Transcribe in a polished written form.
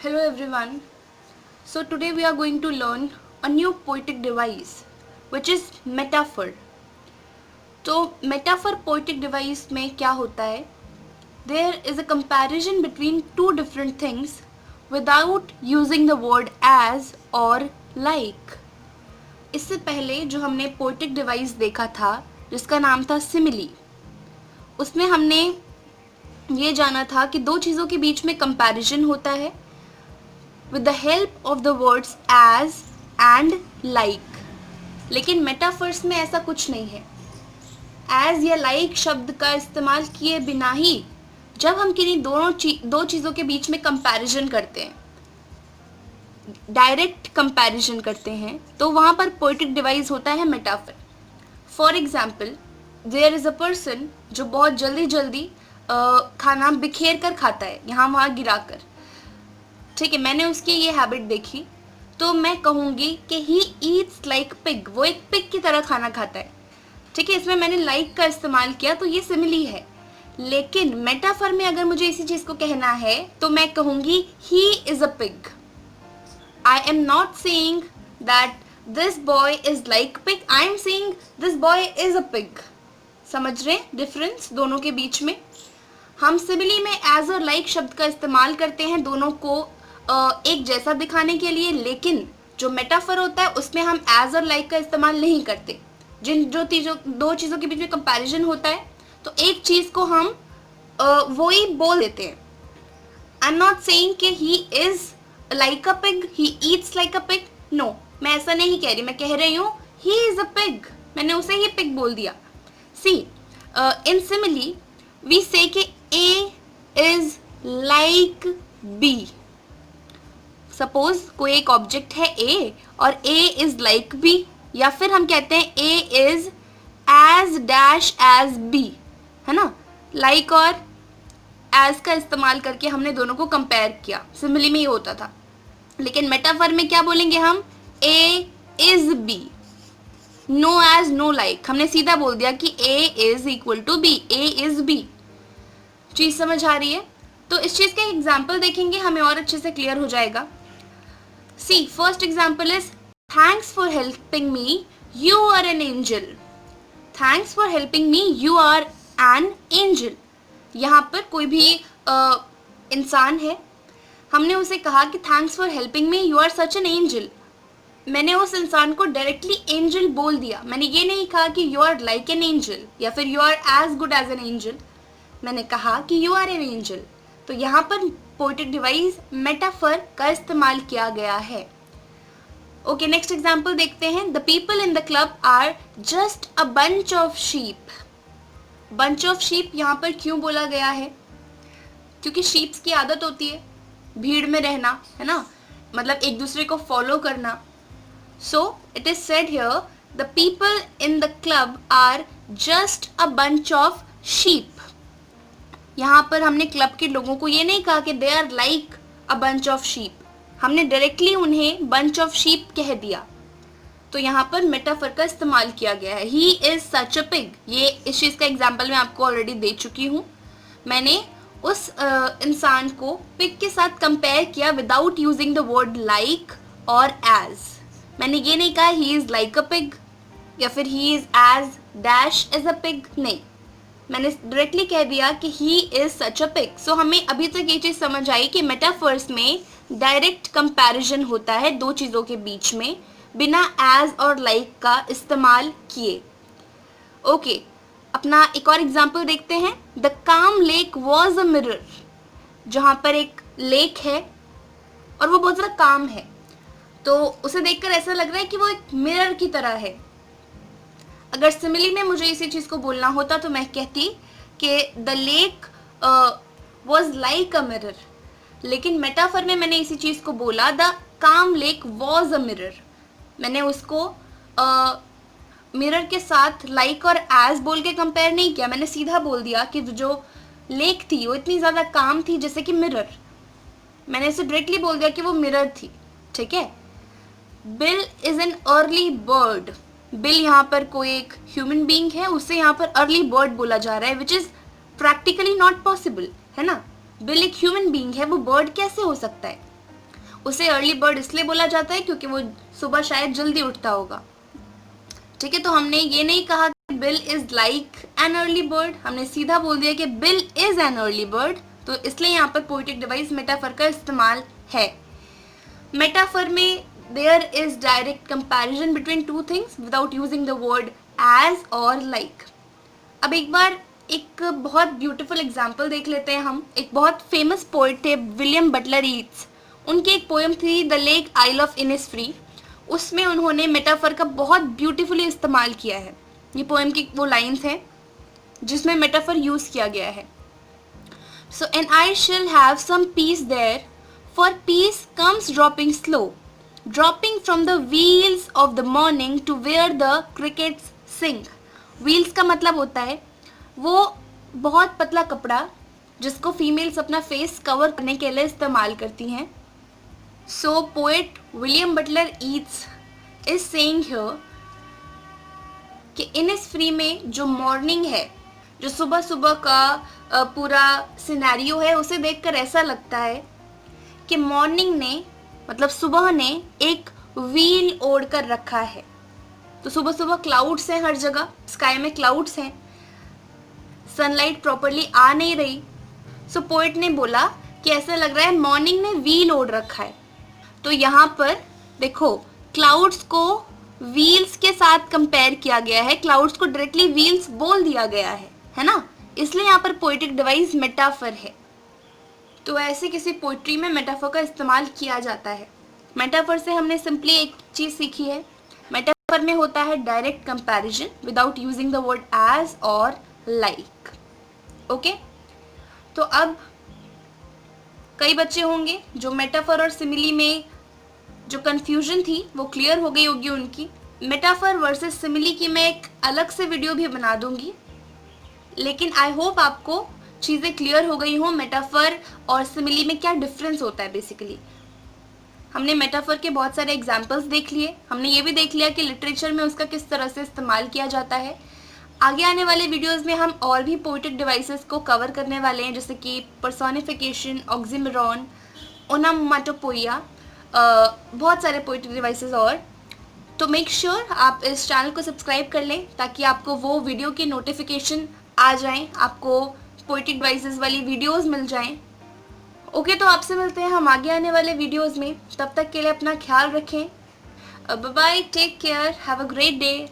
Hello everyone. So today we are going to learn a new poetic device which is metaphor. तो metaphor poetic device में क्या होता है? There is a comparison between two different things without using the word as or like. इससे पहले जो हमने poetic device देखा था जिसका नाम था simile, उसमें हमने ये जाना था कि दो चीज़ों के बीच में comparison होता है with the help of the words as and like. लेकिन मेटाफर्स में ऐसा कुछ नहीं है. as या like शब्द का इस्तेमाल किए बिना ही जब हम किन्हीं दो चीज़ों के बीच में कंपैरिजन करते हैं, डायरेक्ट कंपैरिजन करते हैं, तो वहाँ पर पोएटिक डिवाइस होता है metaphor. For example, there is a person जो बहुत जल्दी खाना बिखेर कर खाता है, यहाँ वहाँ गिरा कर. ठीक है, मैंने उसकी ये हैबिट देखी तो मैं कहूँगी कि ही ईट्स लाइक पिग, वो एक पिग की तरह खाना खाता है. ठीक है, इसमें मैंने लाइक का इस्तेमाल किया तो ये सिमिली है. लेकिन मेटाफर में अगर मुझे इसी चीज़ को कहना है तो मैं कहूँगी he is a pig. I am not saying that this boy is like pig, I am saying this boy is a pig. समझ रहे डिफरेंस दोनों के बीच में? हम सिमिली में एज और लाइक शब्द का इस्तेमाल करते हैं दोनों को एक जैसा दिखाने के लिए, लेकिन जो मेटाफर होता है उसमें हम एज और लाइक का इस्तेमाल नहीं करते. दो चीज़ों के बीच में कंपैरिजन होता है तो एक चीज़ को हम वो ही बोल देते हैं. आई एम नॉट सेइंग कि he is like a pig, he eats like a pig. No, मैं ऐसा नहीं कह रही. मैं कह रही हूँ ही इज़ अ पिग, मैंने उसे ही पिग बोल दिया. सी, इन सिमिली वी से कि A is like B. Suppose कोई एक ऑब्जेक्ट है A और A इज़ लाइक B, या फिर हम कहते हैं A is as dash as B, है ना. लाइक और एज का इस्तेमाल करके हमने दोनों को कंपेयर किया. सिमिली में ये होता था. लेकिन मेटाफर में क्या बोलेंगे हम? A is B. No as no like, हमने सीधा बोल दिया कि A is equal to B, A is B. चीज़ समझ आ रही है? तो इस चीज़ का एग्जाम्पल देखेंगे, हमें और अच्छे से क्लियर हो जाएगा. See, first example is thanks for helping me, you are an angel. Thanks for helping me, you are an angel. यहाँ पर कोई भी इंसान है, हमने उसे कहा कि thanks for helping me, you are such an angel. मैंने उस इंसान को डायरेक्टली एंजल बोल दिया. मैंने ये नहीं कहा कि you are like an angel या फिर you are as good as an angel. मैंने कहा कि यू आर एन एंजल. तो यहाँ पर पोएटिक डिवाइस मेटाफर का इस्तेमाल किया गया है. ओके, नेक्स्ट एग्जाम्पल देखते हैं. The people in the club are just a bunch of sheep. Bunch of sheep यहाँ पर क्यों बोला गया है? क्योंकि शीप्स की आदत होती है भीड़ में रहना, है ना, मतलब एक दूसरे को फॉलो करना. So it is said here the people in the club are just a bunch of sheep. यहाँ पर हमने क्लब के लोगों को ये नहीं कहा कि they are like a bunch of sheep, हमने डायरेक्टली उन्हें बंच ऑफ शीप कह दिया. तो यहाँ पर मेटाफर का इस्तेमाल किया गया है. He is such a pig, ये इस चीज़ का एग्जाम्पल मैं आपको ऑलरेडी दे चुकी हूँ. मैंने उस इंसान को पिग के साथ कंपेयर किया without using the word like और एज. मैंने ये नहीं कहा he is like a pig या फिर he is as dash is a pig, नहीं, मैंने डायरेक्टली कह दिया कि he is such a pig. सो हमें अभी तक ये चीज़ समझ आई कि मेटाफर्स में डायरेक्ट कंपैरिजन होता है दो चीज़ों के बीच में बिना एज और लाइक का इस्तेमाल किए. ओके, अपना एक और एग्जाम्पल देखते हैं. द काम लेक वॉज अ मिरर. जहाँ पर एक लेक है और वो बहुत ज़्यादा काम है, तो उसे देखकर ऐसा लग रहा है कि वो एक मिरर की तरह है. अगर सिमिली में मुझे इसी चीज़ को बोलना होता तो मैं कहती कि the lake was like a mirror. लेकिन मेटाफर में मैंने इसी चीज़ को बोला द काम लेक वॉज अ मिरर. मैंने उसको मिरर के साथ लाइक और एज बोल के कंपेयर नहीं किया. मैंने सीधा बोल दिया कि जो लेक थी वो इतनी ज़्यादा काम थी जैसे कि मिरर. मैंने इसे डायरेक्टली बोल दिया कि वो मिरर थी. ठीक है. Bill is an early bird. Bill यहाँ पर कोई एक ह्यूमन बीइंग है, उससे यहाँ पर अर्ली बर्ड बोला जा रहा है, which is practically not possible, है ना. बिल एक ह्यूमन बीइंग है, वो बर्ड कैसे हो सकता है? उसे अर्ली बर्ड इसलिए बोला जाता है क्योंकि वो सुबह शायद जल्दी उठता होगा। ठीक है, तो हमने ये नहीं कहा कि bill is like an early bird, हमने सीधा बोल दिया कि bill is an early bird. तो इसलिए यहाँ पर पोएटिक डिवाइस मेटाफर का इस्तेमाल है। मेटाफर में there is direct comparison between two things without using the word as और लाइक। अब एक बार एक बहुत ब्यूटीफुल एग्जाम्पल देख लेते हैं हम। एक बहुत फेमस पोइट थे विलियम बटलर ईट्स, उनकी एक पोएम थी the Lake Isle of Innisfree. उसमें उन्होंने मेटाफर का बहुत ब्यूटीफुली इस्तेमाल किया है। ये पोएम की वो लाइन्स हैं जिसमें मेटाफर यूज़ किया गया है। So and I shall have some peace there, for peace comes dropping slow, dropping from the wheels of the morning to where the crickets sing. Wheels का मतलब होता है वो बहुत पतला कपड़ा जिसको फीमेल्स अपना फेस कवर करने के लिए इस्तेमाल करती हैं। So poet William Butler Yeats is saying here कि इनिसफ्री में जो मॉर्निंग है, जो सुबह सुबह का पूरा सिनेरियो है, उसे देखकर ऐसा लगता है कि मॉर्निंग ने मतलब सुबह ने एक व्हील ओढ़ कर रखा है। तो सुबह सुबह क्लाउड्स हैं हर जगह, स्काई में क्लाउड्स हैं, सनलाइट प्रॉपरली आ नहीं रही। सो पोएट ने बोला कि ऐसा लग रहा है मॉर्निंग ने व्हील ओढ़ रखा है। तो यहाँ पर देखो क्लाउड्स को व्हील्स के साथ कंपेयर किया गया है, क्लाउड्स को डायरेक्टली व्हील्स बोल दिया गया है ना, इसलिए यहाँ पर पोएटिक डिवाइस मेटाफर है। तो ऐसे किसी पोइट्री में मेटाफर का इस्तेमाल किया जाता है। मेटाफर से हमने सिंपली एक चीज़ सीखी है, मेटाफर में होता है direct comparison without using the word as और लाइक। ओके, तो अब कई बच्चे होंगे जो मेटाफर और सिमिली में जो कन्फ्यूजन थी वो क्लियर हो गई होगी उनकी। मेटाफर वर्सेस सिमिली की मैं एक अलग से वीडियो भी बना दूंगी, लेकिन आई होप आपको चीज़ें क्लियर हो गई हों मेटाफर और सिमिली में क्या डिफरेंस होता है। बेसिकली हमने मेटाफर के बहुत सारे एग्जाम्पल्स देख लिए, हमने ये भी देख लिया कि लिटरेचर में उसका किस तरह से इस्तेमाल किया जाता है। आगे आने वाले वीडियोस में हम और भी पोएटिक डिवाइसेस को कवर करने वाले हैं, जैसे कि पर्सोनिफिकेशन, ऑक्सिमोरॉन, ओनोमाटोपोइया, बहुत सारे पोएटिक डिवाइसेस और। तो मेक श्योर आप इस चैनल को सब्सक्राइब कर लें ताकि आपको वो वीडियो की नोटिफिकेशन आ जाएं, आपको पोएटिक डिवाइसेस वाली वीडियोस मिल जाएं। ओके, तो आपसे मिलते हैं हम आगे आने वाले वीडियोस में। तब तक के लिए अपना ख्याल रखें। Bye bye, take care, have a great day.